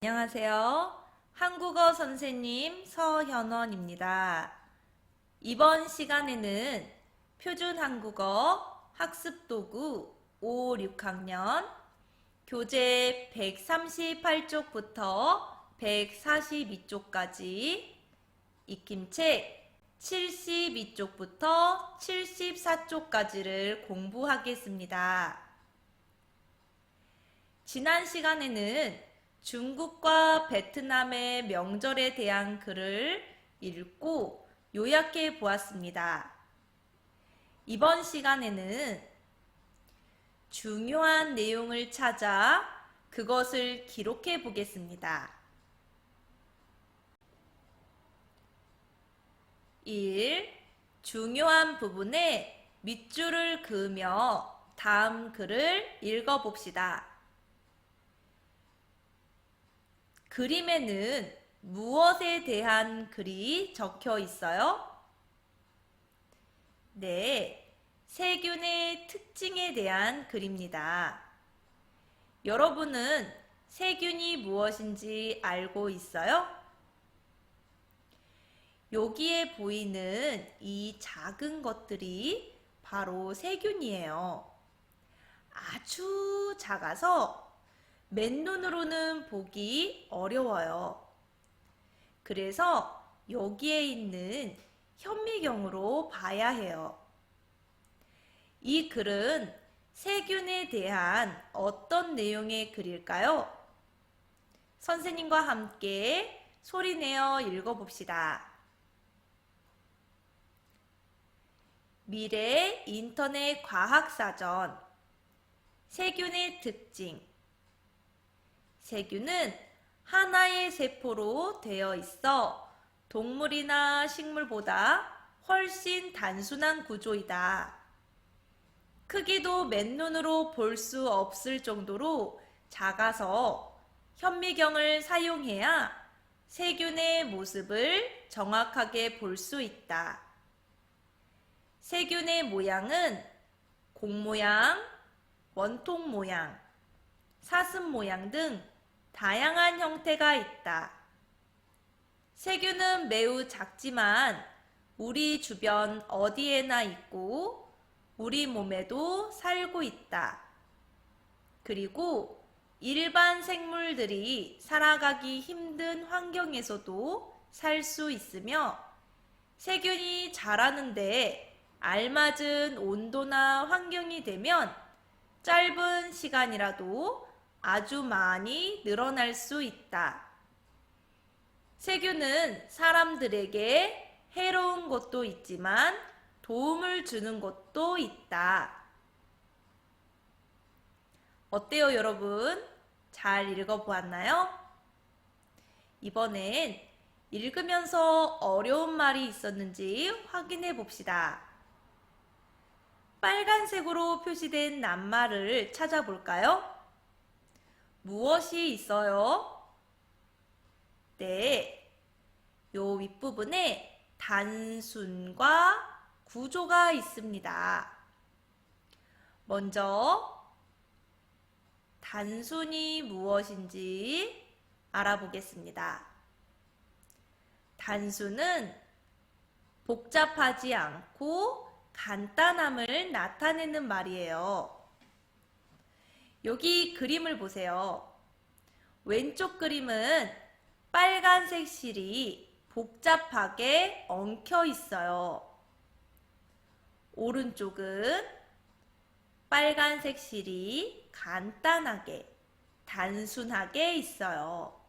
안녕하세요. 한국어 선생님 서현원입니다. 이번 시간에는 표준 한국어 학습도구 5, 6학년 교재 138쪽부터 142쪽까지 익힘책 72쪽부터 74쪽까지를 공부하겠습니다. 지난 시간에는 중국과 베트남의 명절에 대한 글을 읽고 요약해 보았습니다. 이번 시간에는 중요한 내용을 찾아 그것을 기록해 보겠습니다. 1. 중요한 부분에 밑줄을 그으며 다음 글을 읽어봅시다. 그림에는 무엇에 대한 글이 적혀 있어요? 네, 세균의 특징에 대한 글입니다. 여러분은 세균이 무엇인지 알고 있어요? 여기에 보이는 이 작은 것들이 바로 세균이에요. 아주 작아서 맨눈으로는 보기 어려워요. 그래서 여기에 있는 현미경으로 봐야 해요. 이 글은 세균에 대한 어떤 내용의 글일까요? 선생님과 함께 소리내어 읽어봅시다. 미래 인터넷 과학사전 세균의 특징 세균은 하나의 세포로 되어 있어 동물이나 식물보다 훨씬 단순한 구조이다. 크기도 맨눈으로 볼 수 없을 정도로 작아서 현미경을 사용해야 세균의 모습을 정확하게 볼 수 있다. 세균의 모양은 공 모양, 원통 모양, 사슴 모양 등 다양한 형태가 있다. 세균은 매우 작지만 우리 주변 어디에나 있고 우리 몸에도 살고 있다. 그리고 일반 생물들이 살아가기 힘든 환경에서도 살 수 있으며 세균이 자라는데 알맞은 온도나 환경이 되면 짧은 시간이라도 아주 많이 늘어날 수 있다. 세균은 사람들에게 해로운 것도 있지만 도움을 주는 것도 있다. 어때요, 여러분? 잘 읽어보았나요? 이번엔 읽으면서 어려운 말이 있었는지 확인해 봅시다. 빨간색으로 표시된 낱말을 찾아볼까요? 무엇이 있어요? 네, 요 윗부분에 단순과 구조가 있습니다. 먼저 단순이 무엇인지 알아보겠습니다. 단순은 복잡하지 않고 간단함을 나타내는 말이에요. 여기 그림을 보세요. 왼쪽 그림은 빨간색 실이 복잡하게 엉켜 있어요. 오른쪽은 빨간색 실이 간단하게, 단순하게 있어요.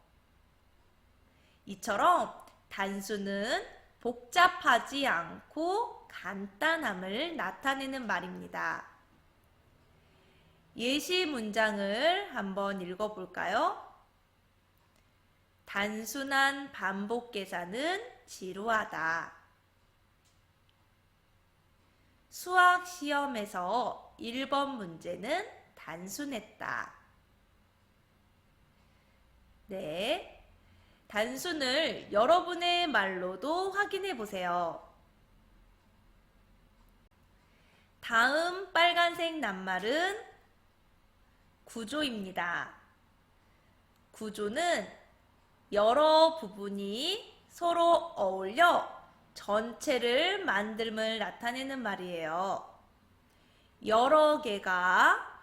이처럼 단순은 복잡하지 않고 간단함을 나타내는 말입니다. 예시 문장을 한번 읽어볼까요? 단순한 반복 계산은 지루하다. 수학 시험에서 1번 문제는 단순했다. 네, 단순을 여러분의 말로도 확인해 보세요. 다음 빨간색 낱말은 구조입니다. 구조는 여러 부분이 서로 어울려 전체를 만듦을 나타내는 말이에요. 여러 개가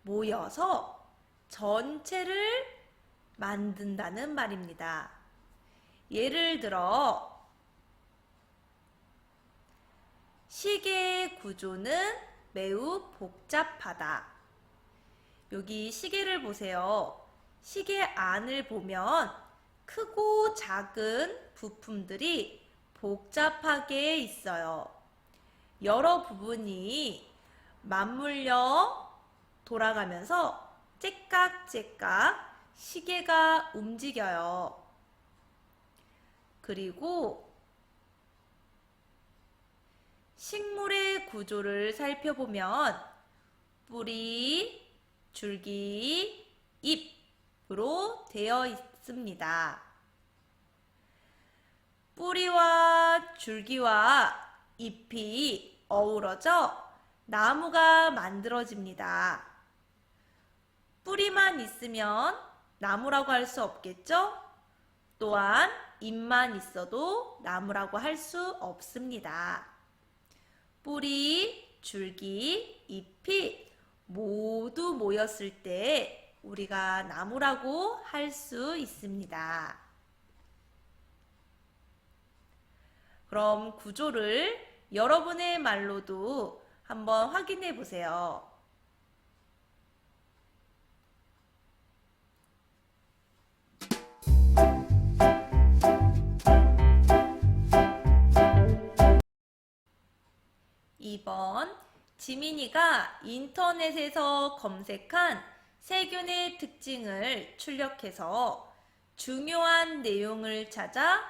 모여서 전체를 만든다는 말입니다. 예를 들어 시계의 구조는 매우 복잡하다. 여기 시계를 보세요. 시계 안을 보면 크고 작은 부품들이 복잡하게 있어요. 여러 부분이 맞물려 돌아가면서 째깍째깍 시계가 움직여요. 그리고 식물의 구조를 살펴보면 뿌리, 줄기, 잎으로 되어 있습니다. 뿌리와 줄기와 잎이 어우러져 나무가 만들어집니다. 뿌리만 있으면 나무라고 할 수 없겠죠? 또한 잎만 있어도 나무라고 할 수 없습니다. 뿌리, 줄기, 잎이 모두 모였을 때 우리가 나무라고 할 수 있습니다. 그럼 구조를 여러분의 말로도 한번 확인해 보세요. (2번) 지민이가 인터넷에서 검색한 세균의 특징을 출력해서 중요한 내용을 찾아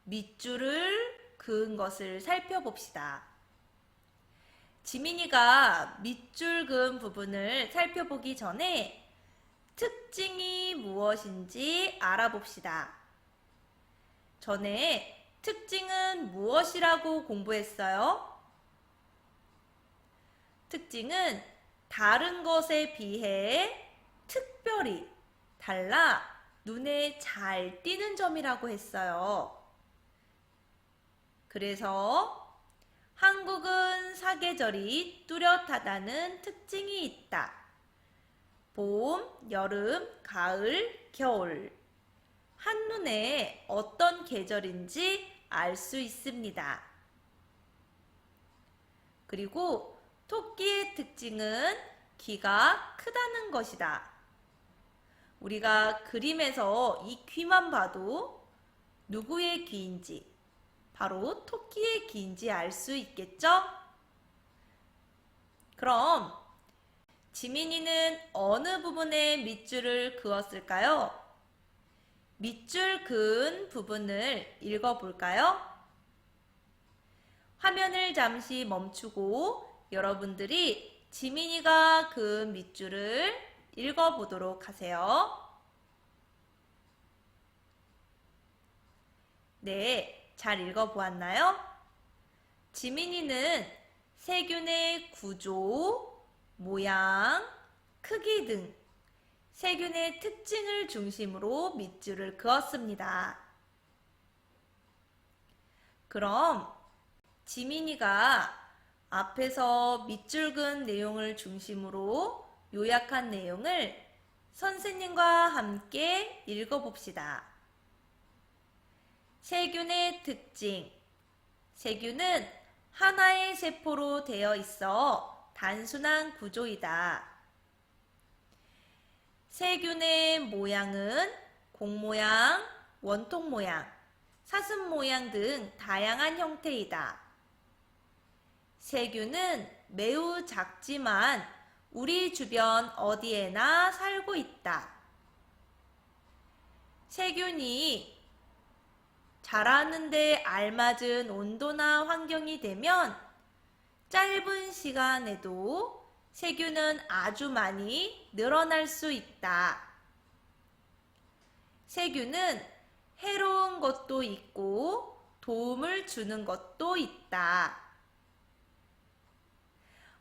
밑줄을 그은 것을 살펴봅시다. 지민이가 밑줄 그은 부분을 살펴보기 전에 특징이 무엇인지 알아봅시다. 전에 특징은 무엇이라고 공부했어요? 특징은 다른 것에 비해 특별히 달라 눈에 잘 띄는 점이라고 했어요. 그래서 한국은 사계절이 뚜렷하다는 특징이 있다. 봄, 여름, 가을, 겨울. 한눈에 어떤 계절인지 알 수 있습니다. 그리고 토끼의 특징은 귀가 크다는 것이다. 우리가 그림에서 이 귀만 봐도 누구의 귀인지, 바로 토끼의 귀인지 알 수 있겠죠? 그럼 지민이는 어느 부분에 밑줄을 그었을까요? 밑줄 그은 부분을 읽어볼까요? 화면을 잠시 멈추고 여러분들이 지민이가 그은 밑줄을 읽어보도록 하세요. 네, 잘 읽어보았나요? 지민이는 세균의 구조, 모양, 크기 등 세균의 특징을 중심으로 밑줄을 그었습니다. 그럼 지민이가 앞에서 밑줄 그은 내용을 중심으로 요약한 내용을 선생님과 함께 읽어봅시다. 세균의 특징. 세균은 하나의 세포로 되어 있어 단순한 구조이다. 세균의 모양은 공 모양, 원통 모양, 사슴 모양 등 다양한 형태이다. 세균은 매우 작지만 우리 주변 어디에나 살고 있다. 세균이 자라는 데 알맞은 온도나 환경이 되면 짧은 시간에도 세균은 아주 많이 늘어날 수 있다. 세균은 해로운 것도 있고 도움을 주는 것도 있다.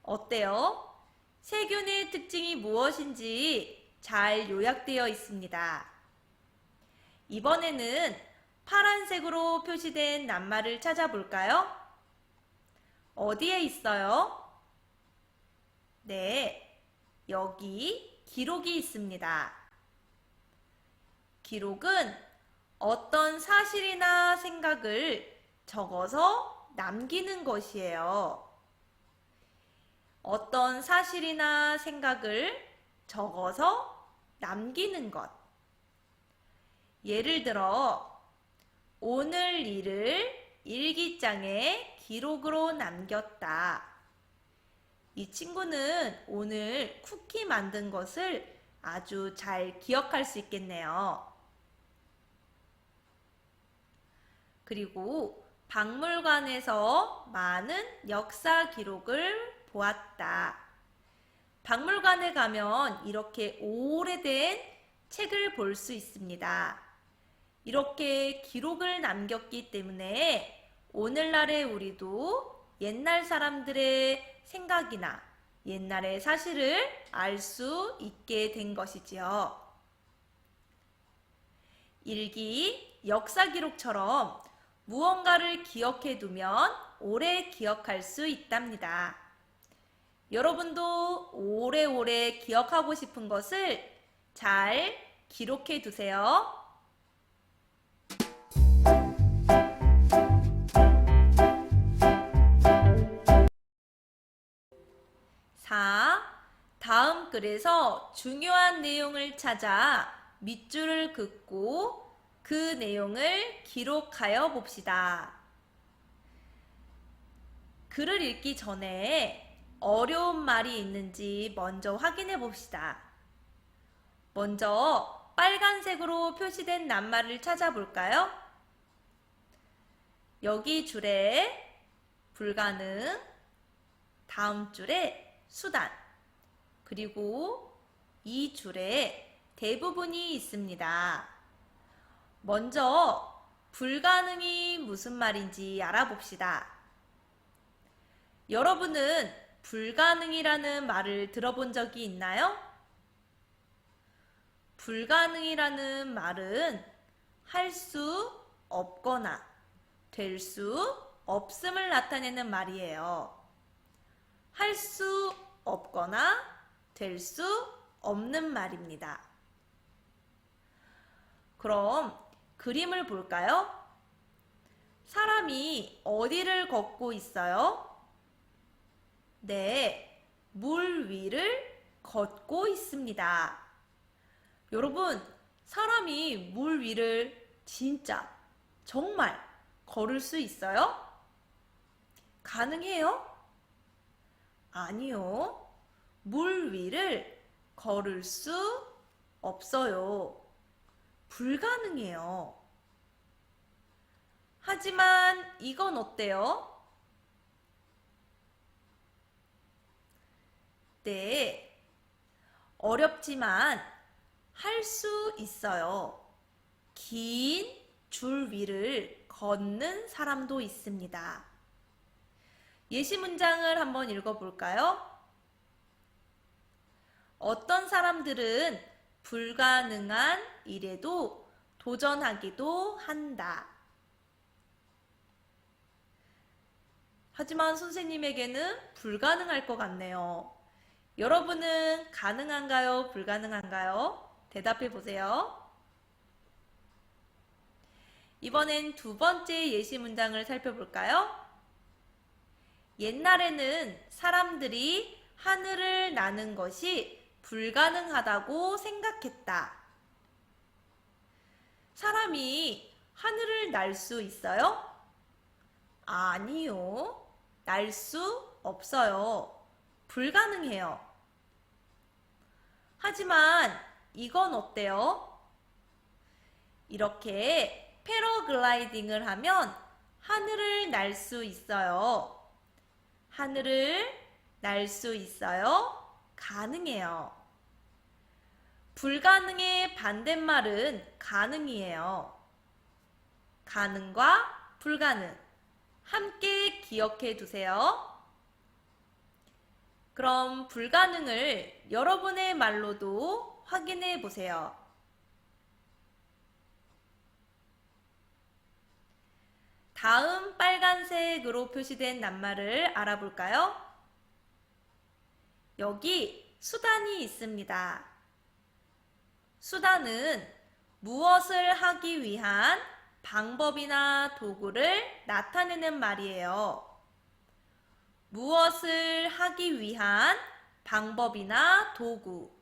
어때요? 세균의 특징이 무엇인지 잘 요약되어 있습니다. 이번에는 파란색으로 표시된 낱말을 찾아볼까요? 어디에 있어요? 네, 여기 기록이 있습니다. 기록은 어떤 사실이나 생각을 적어서 남기는 것이에요. 어떤 사실이나 생각을 적어서 남기는 것. 예를 들어, 오늘 일을 일기장에 기록으로 남겼다. 이 친구는 오늘 쿠키 만든 것을 아주 잘 기억할 수 있겠네요. 그리고 박물관에서 많은 역사 기록을 보았다. 박물관에 가면 이렇게 오래된 책을 볼 수 있습니다. 이렇게 기록을 남겼기 때문에 오늘날의 우리도 옛날 사람들의 생각이나 옛날의 사실을 알 수 있게 된 것이지요. 일기, 역사 기록처럼 무언가를 기억해 두면 오래 기억할 수 있답니다. 여러분도 오래오래 기억하고 싶은 것을 잘 기록해 두세요. 4. 다음 글에서 중요한 내용을 찾아 밑줄을 긋고 그 내용을 기록하여 봅시다. 글을 읽기 전에 어려운 말이 있는지 먼저 확인해 봅시다. 먼저 빨간색으로 표시된 낱말을 찾아볼까요? 여기 줄에 불가능, 다음 줄에 수단, 그리고 이 줄에 대부분이 있습니다. 먼저 불가능이 무슨 말인지 알아봅시다. 여러분은 불가능이라는 말을 들어본 적이 있나요? 불가능이라는 말은 할 수 없거나 될 수 없음을 나타내는 말이에요. 할 수 없거나 될 수 없는 말입니다. 그럼 그림을 볼까요? 사람이 어디를 걷고 있어요? 네, 물 위를 걷고 있습니다. 여러분, 사람이 물 위를 진짜, 정말 걸을 수 있어요? 가능해요? 아니요. 물 위를 걸을 수 없어요. 불가능해요. 하지만 이건 어때요? 네, 어렵지만 할 수 있어요. 긴 줄 위를 걷는 사람도 있습니다. 예시 문장을 한번 읽어볼까요? 어떤 사람들은 불가능한 일에도 도전하기도 한다. 하지만 선생님에게는 불가능할 것 같네요. 여러분은 가능한가요? 불가능한가요? 대답해 보세요. 이번엔 두 번째 예시 문장을 살펴볼까요? 옛날에는 사람들이 하늘을 나는 것이 불가능하다고 생각했다. 사람이 하늘을 날 수 있어요? 아니요. 날 수 없어요. 불가능해요. 하지만 이건 어때요? 이렇게 패러글라이딩을 하면 하늘을 날 수 있어요. 하늘을 날 수 있어요. 가능해요. 불가능의 반대말은 가능이에요. 가능과 불가능 함께 기억해 두세요. 그럼 불가능을 여러분의 말로도 확인해 보세요. 다음 빨간색으로 표시된 낱말을 알아볼까요? 여기 수단이 있습니다. 수단은 무엇을 하기 위한 방법이나 도구를 나타내는 말이에요. 무엇을 하기 위한 방법이나 도구.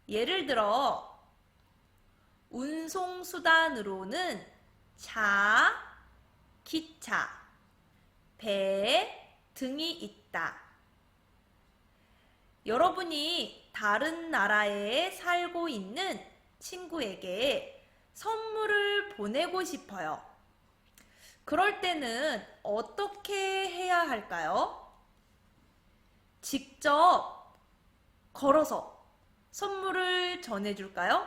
예를 들어 운송수단으로는 차, 기차, 배 등이 있다. 여러분이 다른 나라에 살고 있는 친구에게 선물을 보내고 싶어요. 그럴 때는 어떻게 해야 할까요? 직접 걸어서 선물을 전해줄까요?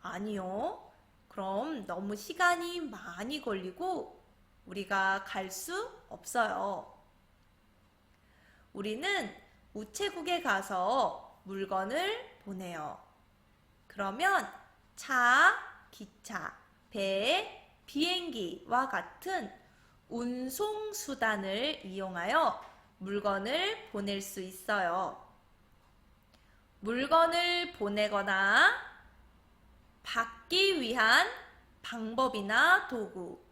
아니요. 그럼 너무 시간이 많이 걸리고 우리가 갈 수 없어요. 우리는 우체국에 가서 물건을 보내요. 그러면 차, 기차, 배, 비행기와 같은 운송수단을 이용하여 물건을 보낼 수 있어요. 물건을 보내거나 받기 위한 방법이나 도구,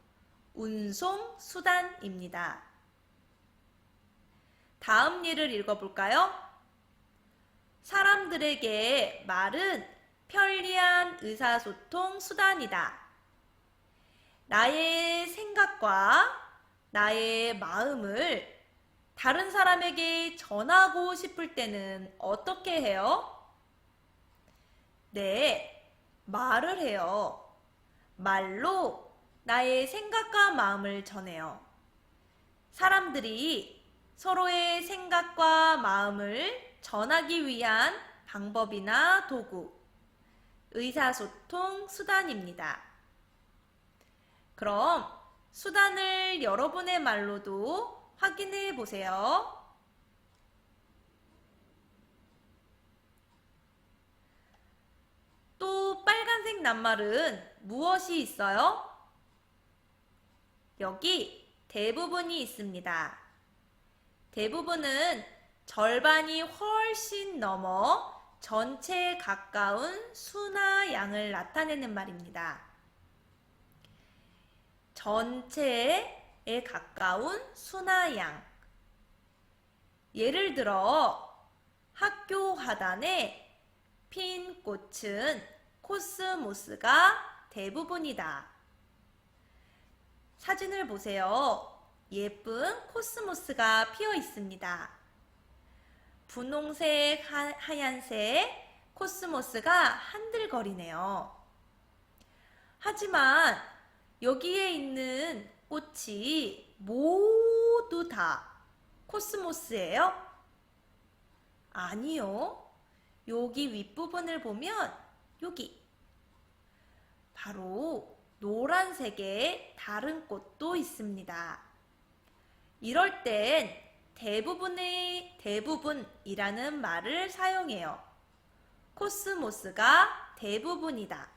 운송수단입니다. 다음 예를 읽어볼까요? 사람들에게 말은 편리한 의사소통 수단이다. 나의 생각과 나의 마음을 다른 사람에게 전하고 싶을 때는 어떻게 해요? 네, 말을 해요. 말로 나의 생각과 마음을 전해요. 사람들이 서로의 생각과 마음을 전하기 위한 방법이나 도구, 의사소통 수단입니다. 그럼 수단을 여러분의 말로도 확인해 보세요. 또 빨간색 낱말은 무엇이 있어요? 여기 대부분이 있습니다. 대부분은 절반이 훨씬 넘어 전체에 가까운 수나 양을 나타내는 말입니다. 전체에 가까운 수나 양. 예를 들어 학교 화단에 핀 꽃은 코스모스가 대부분이다. 사진을 보세요. 예쁜 코스모스가 피어 있습니다. 분홍색, 하얀색 코스모스가 한들거리네요. 하지만 여기에 있는 꽃이 모두 다 코스모스예요? 아니요. 여기 윗부분을 보면 여기 바로 노란색의 다른 꽃도 있습니다. 이럴 땐 대부분이라는 말을 사용해요. 코스모스가 대부분이다.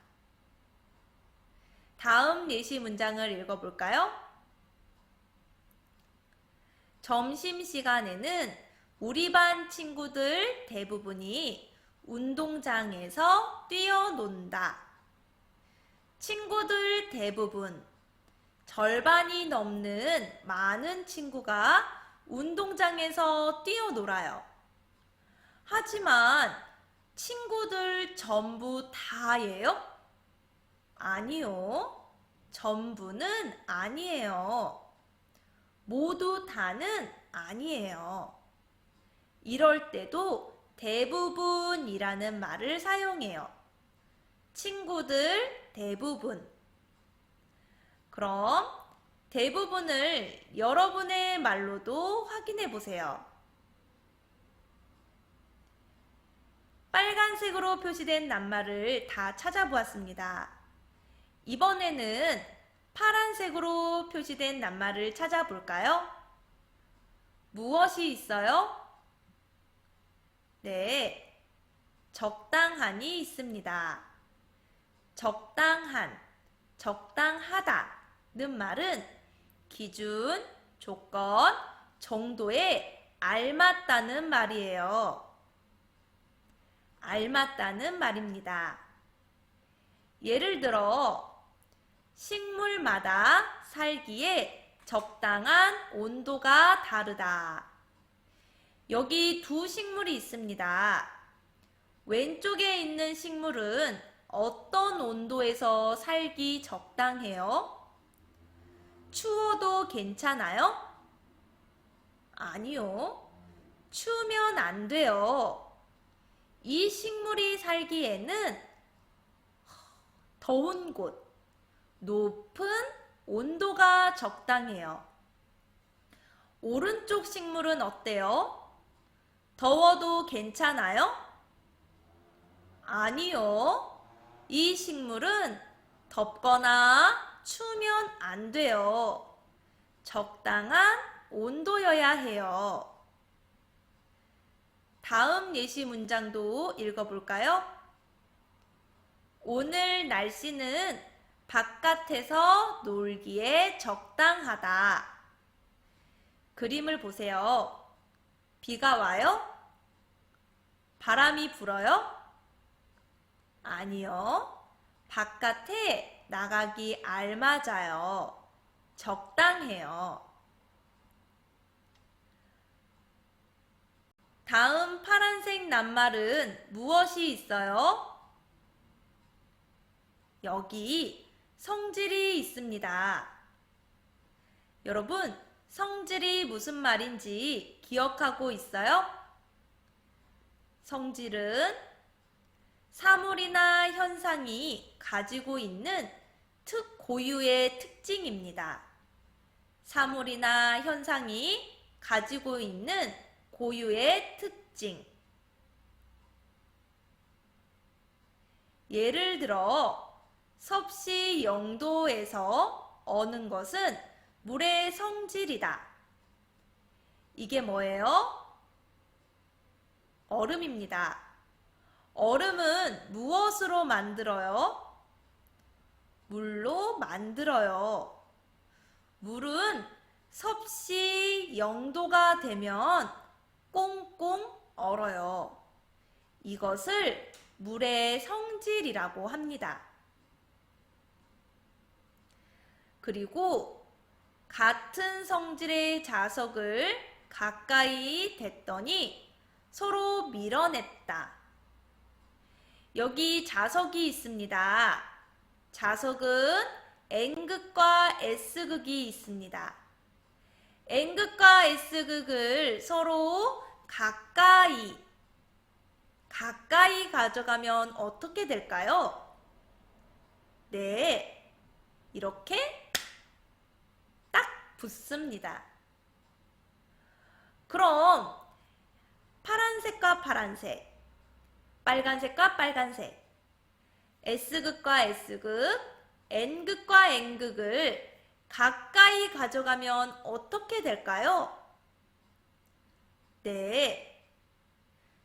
다음 예시 문장을 읽어볼까요? 점심시간에는 우리 반 친구들 대부분이 운동장에서 뛰어논다. 친구들 대부분, 절반이 넘는 많은 친구가 운동장에서 뛰어놀아요. 하지만 친구들 전부 다예요? 아니요. 전부는 아니에요. 모두 다는 아니에요. 이럴 때도 대부분이라는 말을 사용해요. 친구들 대부분. 그럼 대부분을 여러분의 말로도 확인해 보세요. 빨간색으로 표시된 낱말을 다 찾아보았습니다. 이번에는 파란색으로 표시된 낱말을 찾아볼까요? 무엇이 있어요? 네, 적당한이 있습니다. 적당한, 적당하다 말은 기준, 조건, 정도에 알맞다는 말이에요. 알맞다는 말입니다. 예를 들어 식물마다 살기에 적당한 온도가 다르다. 여기 두 식물이 있습니다. 왼쪽에 있는 식물은 어떤 온도에서 살기 적당해요? 추워도 괜찮아요? 아니요. 추우면 안 돼요. 이 식물이 살기에는 더운 곳, 높은 온도가 적당해요. 오른쪽 식물은 어때요? 더워도 괜찮아요? 아니요. 이 식물은 덥거나 추우면 안 돼요. 적당한 온도여야 해요. 다음 예시 문장도 읽어볼까요? 오늘 날씨는 바깥에서 놀기에 적당하다. 그림을 보세요. 비가 와요? 바람이 불어요? 아니요. 바깥에 나가기 알맞아요. 적당해요. 다음 파란색 낱말은 무엇이 있어요? 여기 성질이 있습니다. 여러분, 성질이 무슨 말인지 기억하고 있어요? 성질은 사물이나 현상이 가지고 있는 고유의 특징입니다. 사물이나 현상이 가지고 있는 고유의 특징. 예를 들어 섭씨 0도에서 어는 것은 물의 성질이다. 이게 뭐예요? 얼음입니다. 얼음은 무엇으로 만들어요? 물로 만들어요. 물은 섭씨 0도가 되면 꽁꽁 얼어요. 이것을 물의 성질이라고 합니다. 그리고 같은 성질의 자석을 가까이 댔더니 서로 밀어냈다. 여기 자석이 있습니다. 자석은 N극과 S극이 있습니다. N극과 S극을 서로 가까이 가져가면 어떻게 될까요? 네, 이렇게 딱 붙습니다. 그럼 파란색과 파란색, 빨간색과 빨간색, S극과 S극, N극과 N극을 가까이 가져가면 어떻게 될까요? 네,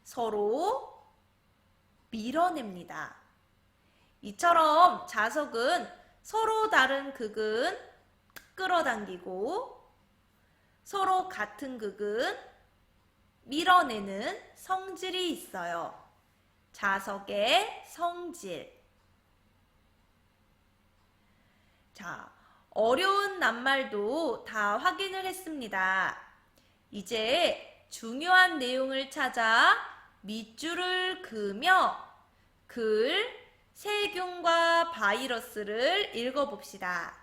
서로 밀어냅니다. 이처럼 자석은 서로 다른 극은 끌어당기고 서로 같은 극은 밀어내는 성질이 있어요. 자석의 성질. 자, 어려운 낱말도 다 확인을 했습니다. 이제 중요한 내용을 찾아 밑줄을 그으며 글, 세균과 바이러스를 읽어봅시다.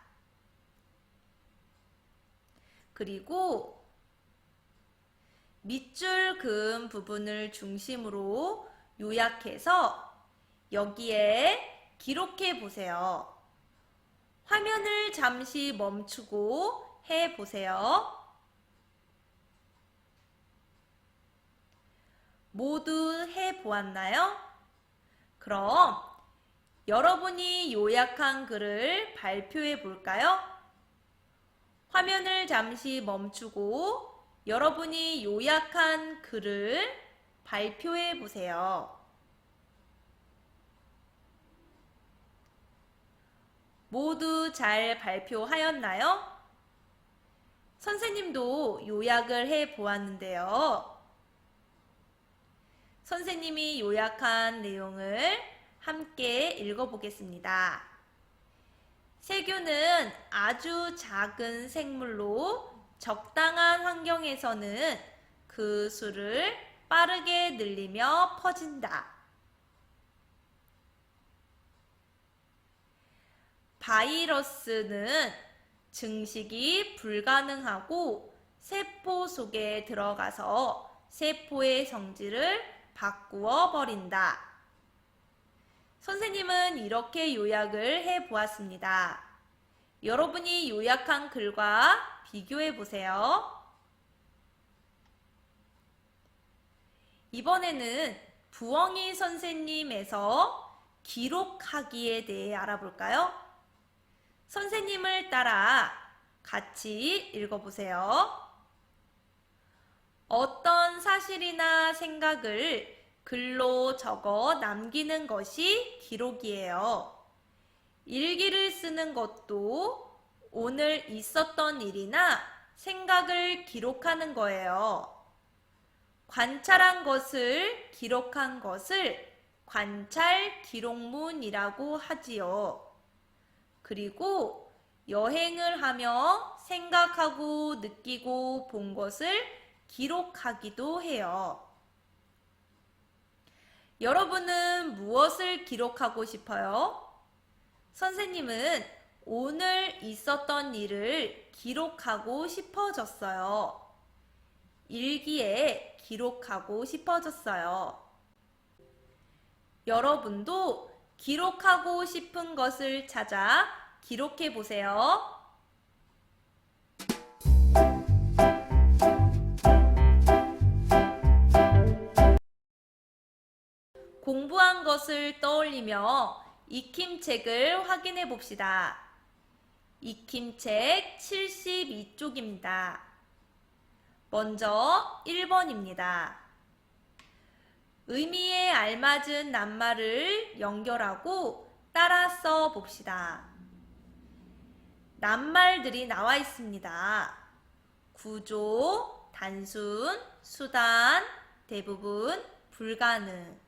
그리고 밑줄 그은 부분을 중심으로 요약해서 여기에 기록해 보세요. 화면을 잠시 멈추고 해 보세요. 모두 해 보았나요? 그럼 여러분이 요약한 글을 발표해 볼까요? 화면을 잠시 멈추고 여러분이 요약한 글을 발표해 보세요. 모두 잘 발표하였나요? 선생님도 요약을 해 보았는데요. 선생님이 요약한 내용을 함께 읽어보겠습니다. 세균은 아주 작은 생물로 적당한 환경에서는 그 수를 빠르게 늘리며 퍼진다. 바이러스는 증식이 불가능하고 세포 속에 들어가서 세포의 성질을 바꾸어 버린다. 선생님은 이렇게 요약을 해 보았습니다. 여러분이 요약한 글과 비교해 보세요. 이번에는 부엉이 선생님에서 기록하기에 대해 알아볼까요? 선생님을 따라 같이 읽어보세요. 어떤 사실이나 생각을 글로 적어 남기는 것이 기록이에요. 일기를 쓰는 것도 오늘 있었던 일이나 생각을 기록하는 거예요. 관찰한 것을 기록한 것을 관찰 기록문이라고 하지요. 그리고 여행을 하며 생각하고 느끼고 본 것을 기록하기도 해요. 여러분은 무엇을 기록하고 싶어요? 선생님은 오늘 있었던 일을 기록하고 싶어졌어요. 일기에 기록하고 싶어졌어요. 여러분도 기록하고 싶은 것을 찾아 기록해 보세요. 공부한 것을 떠올리며 익힘책을 확인해 봅시다. 익힘책 72쪽입니다. 먼저 1번입니다. 의미에 알맞은 낱말을 연결하고 따라 써 봅시다. 낱말들이 나와 있습니다. 구조, 단순, 수단, 대부분, 불가능.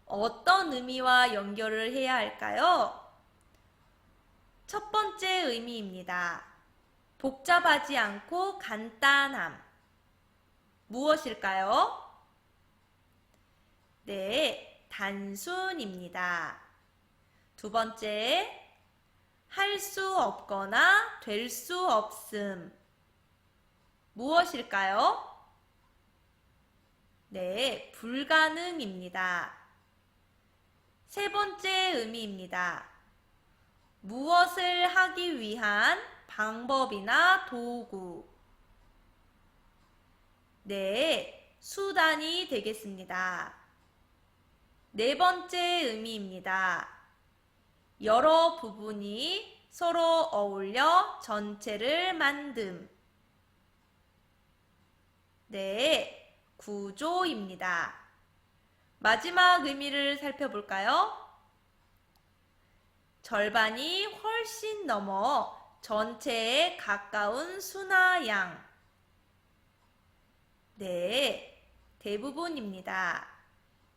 어떤 의미와 연결을 해야 할까요? 첫 번째 의미입니다. 복잡하지 않고 간단함. 무엇일까요? 네, 단순입니다. 두 번째, 할 수 없거나 될 수 없음. 무엇일까요? 네, 불가능입니다. 세 번째 의미입니다. 무엇을 하기 위한 방법이나 도구. 네, 수단이 되겠습니다. 네 번째 의미입니다. 여러 부분이 서로 어울려 전체를 만듦. 네, 구조입니다. 마지막 의미를 살펴볼까요? 절반이 훨씬 넘어 전체에 가까운 수나 양. 네, 대부분입니다.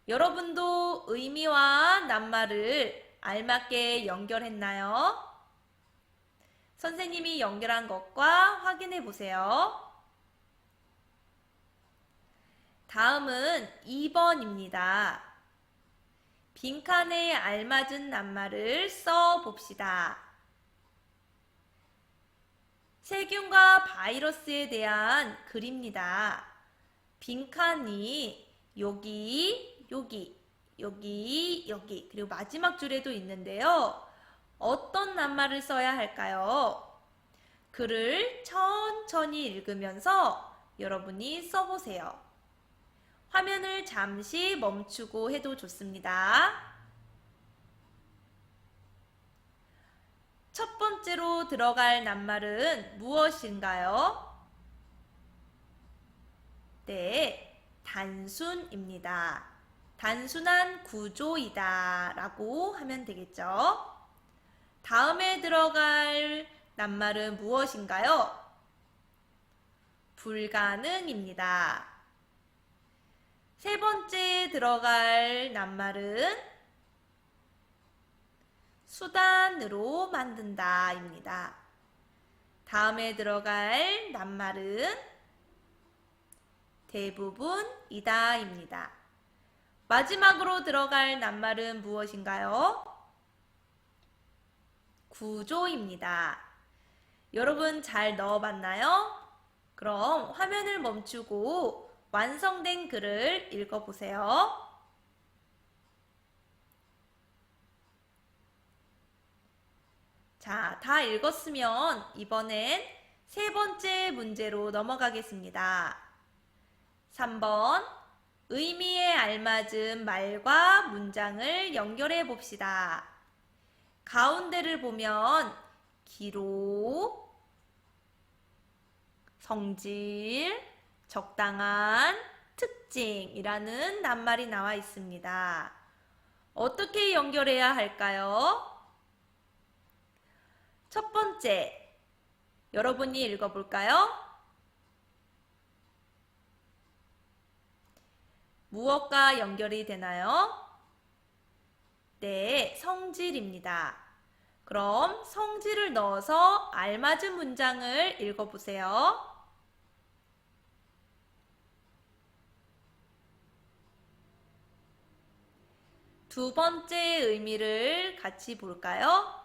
여러분도 의미와 낱말을 알맞게 연결했나요? 선생님이 연결한 것과 확인해 보세요. 다음은 2번입니다. 빈칸에 알맞은 낱말을 써 봅시다. 세균과 바이러스에 대한 글입니다. 빈칸이 여기, 여기, 여기, 여기, 그리고 마지막 줄에도 있는데요. 어떤 낱말을 써야 할까요? 글을 천천히 읽으면서 여러분이 써보세요. 화면을 잠시 멈추고 해도 좋습니다. 첫 번째로 들어갈 낱말은 무엇인가요? 네, 단순입니다. 단순한 구조이다 라고 하면 되겠죠. 다음에 들어갈 낱말은 무엇인가요? 불가능입니다. 세 번째 들어갈 낱말은 수단으로 만든다 입니다. 다음에 들어갈 낱말은 대부분이다 입니다. 마지막으로 들어갈 낱말은 무엇인가요? 구조입니다. 여러분 잘 넣어봤나요? 그럼 화면을 멈추고 완성된 글을 읽어보세요. 자, 다 읽었으면 이번엔 세 번째 문제로 넘어가겠습니다. 3번, 의미에 알맞은 말과 문장을 연결해 봅시다. 가운데를 보면 기록, 성질, 적당한, 특징이라는 낱말이 나와 있습니다. 어떻게 연결해야 할까요? 첫 번째, 여러분이 읽어볼까요? 무엇과 연결이 되나요? 네, 성질입니다. 그럼 성질을 넣어서 알맞은 문장을 읽어보세요. 두 번째 의미를 같이 볼까요?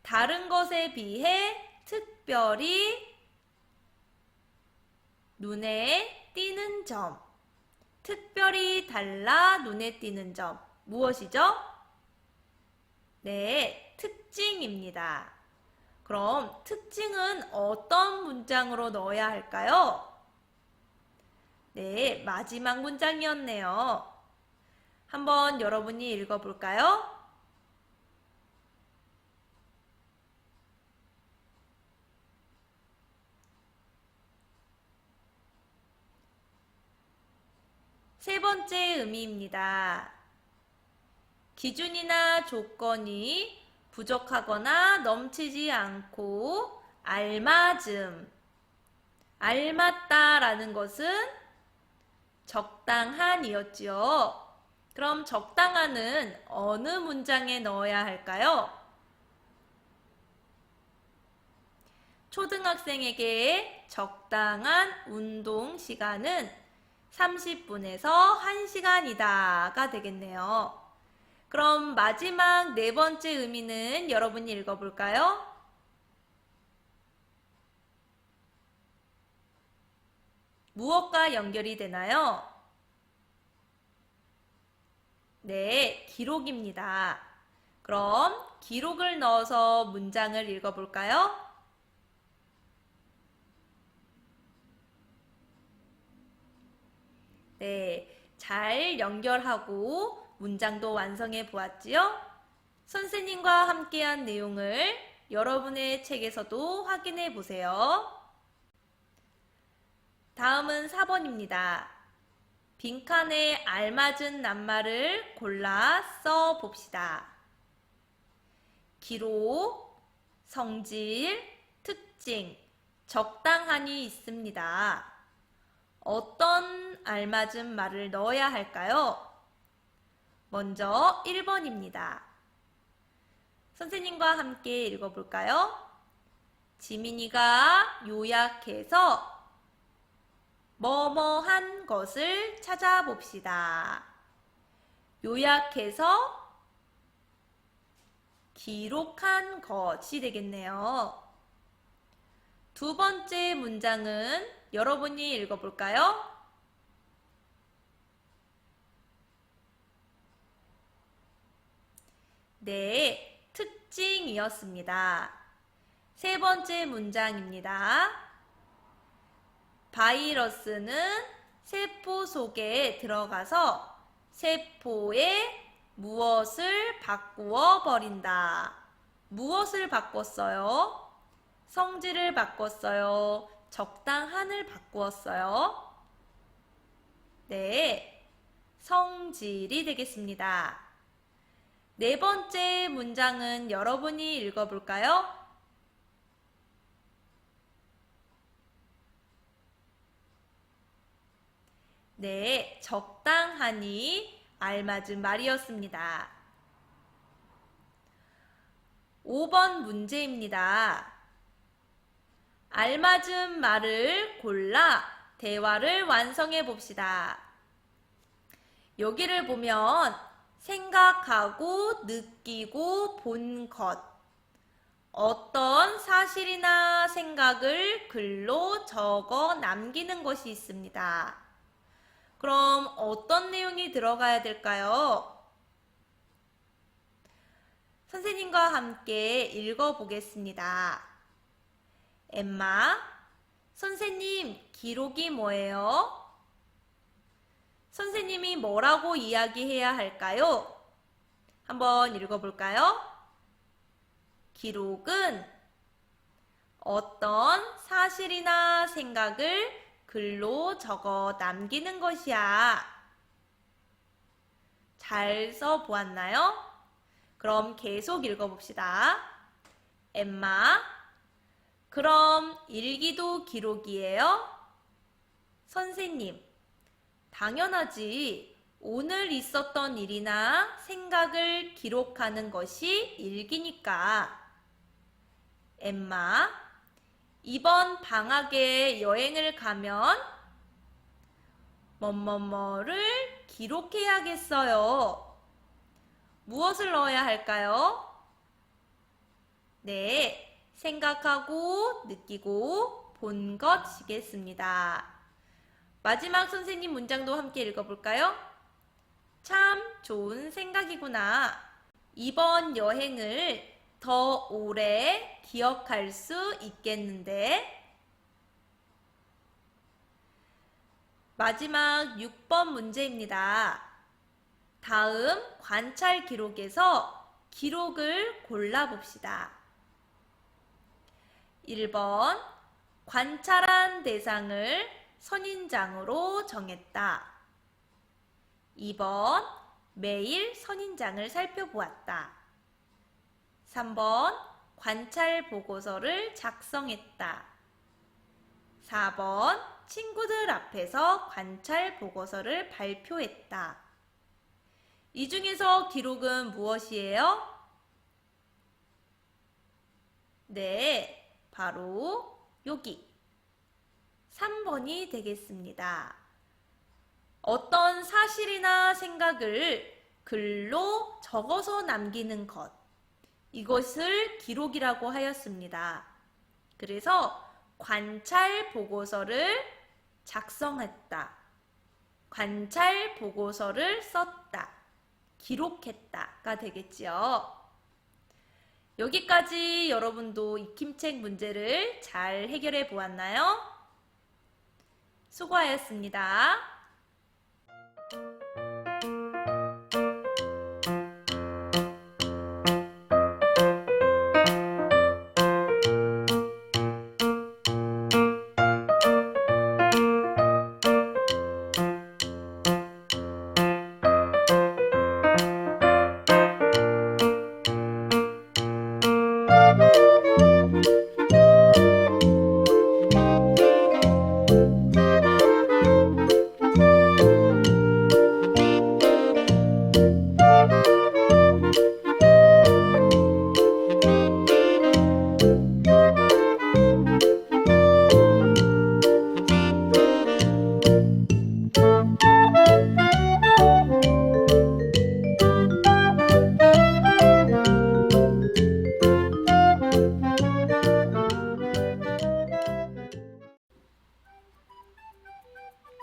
다른 것에 비해 특별히 눈에 띄는 점. 특별히 달라 눈에 띄는 점. 무엇이죠? 네, 특징입니다. 그럼 특징은 어떤 문장으로 넣어야 할까요? 네, 마지막 문장이었네요. 한번 여러분이 읽어볼까요? 세 번째 의미입니다. 기준이나 조건이 부족하거나 넘치지 않고 알맞음, 알맞다라는 것은 적당한이었지요. 그럼 적당한은 어느 문장에 넣어야 할까요? 초등학생에게 적당한 운동 시간은 30분에서 1시간이다가 되겠네요. 그럼 마지막 네 번째 의미는 여러분이 읽어볼까요? 무엇과 연결이 되나요? 네, 기록입니다. 그럼 기록을 넣어서 문장을 읽어볼까요? 네, 잘 연결하고 문장도 완성해 보았지요? 선생님과 함께한 내용을 여러분의 책에서도 확인해 보세요. 다음은 4번입니다. 빈칸에 알맞은 낱말을 골라 써 봅시다. 기록, 성질, 특징, 적당한이 있습니다. 어떤 알맞은 말을 넣어야 할까요? 먼저 1번입니다. 선생님과 함께 읽어볼까요? 지민이가 요약해서 뭐뭐한 것을 찾아봅시다. 요약해서 기록한 것이 되겠네요. 두 번째 문장은 여러분이 읽어볼까요? 네, 특징이었습니다. 세 번째 문장입니다. 바이러스는 세포 속에 들어가서 세포에 무엇을 바꾸어 버린다. 무엇을 바꿨어요? 성질을 바꿨어요? 적당한을 바꾸었어요? 네, 성질이 되겠습니다. 네 번째 문장은 여러분이 읽어볼까요? 네, 적당하니 알맞은 말이었습니다. 5번 문제입니다. 알맞은 말을 골라 대화를 완성해 봅시다. 여기를 보면 생각하고 느끼고 본 것, 어떤 사실이나 생각을 글로 적어 남기는 것이 있습니다. 그럼 어떤 내용이 들어가야 될까요? 선생님과 함께 읽어보겠습니다. 엠마, 선생님, 기록이 뭐예요? 선생님이 뭐라고 이야기해야 할까요? 한번 읽어볼까요? 기록은 어떤 사실이나 생각을 글로 적어 남기는 것이야. 잘 써보았나요? 그럼 계속 읽어봅시다. 엠마, 그럼 일기도 기록이에요? 선생님, 당연하지. 오늘 있었던 일이나 생각을 기록하는 것이 일기니까. 엠마, 이번 방학에 여행을 가면 뭐뭐뭐를 기록해야겠어요. 무엇을 넣어야 할까요? 네, 생각하고 느끼고 본 것이겠습니다. 마지막 선생님 문장도 함께 읽어볼까요? 참 좋은 생각이구나. 이번 여행을 더 오래 기억할 수 있겠는데. 마지막 6번 문제입니다. 다음 관찰 기록에서 기록을 골라봅시다. 1번, 관찰한 대상을 선인장으로 정했다. 2번, 매일 선인장을 살펴보았다. 3번, 관찰 보고서를 작성했다. 4번, 친구들 앞에서 관찰 보고서를 발표했다. 이 중에서 기록은 무엇이에요? 네, 바로 여기 3번이 되겠습니다. 어떤 사실이나 생각을 글로 적어서 남기는 것, 이것을 기록이라고 하였습니다. 그래서 관찰 보고서를 작성했다. 관찰 보고서를 썼다. 기록했다가 되겠지요. 여기까지 여러분도 익힘책 문제를 잘 해결해 보았나요? 수고하셨습니다.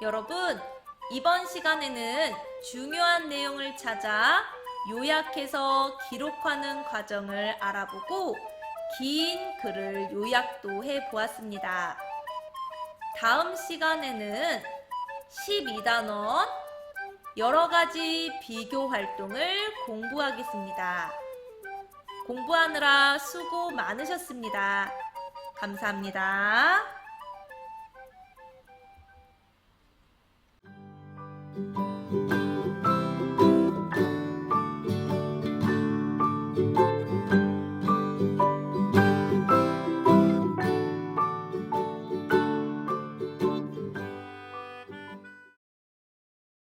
여러분, 이번 시간에는 중요한 내용을 찾아 요약해서 기록하는 과정을 알아보고 긴 글을 요약도 해보았습니다. 다음 시간에는 12단원 여러가지 비교 활동을 공부하겠습니다. 공부하느라 수고 많으셨습니다. 감사합니다. thank you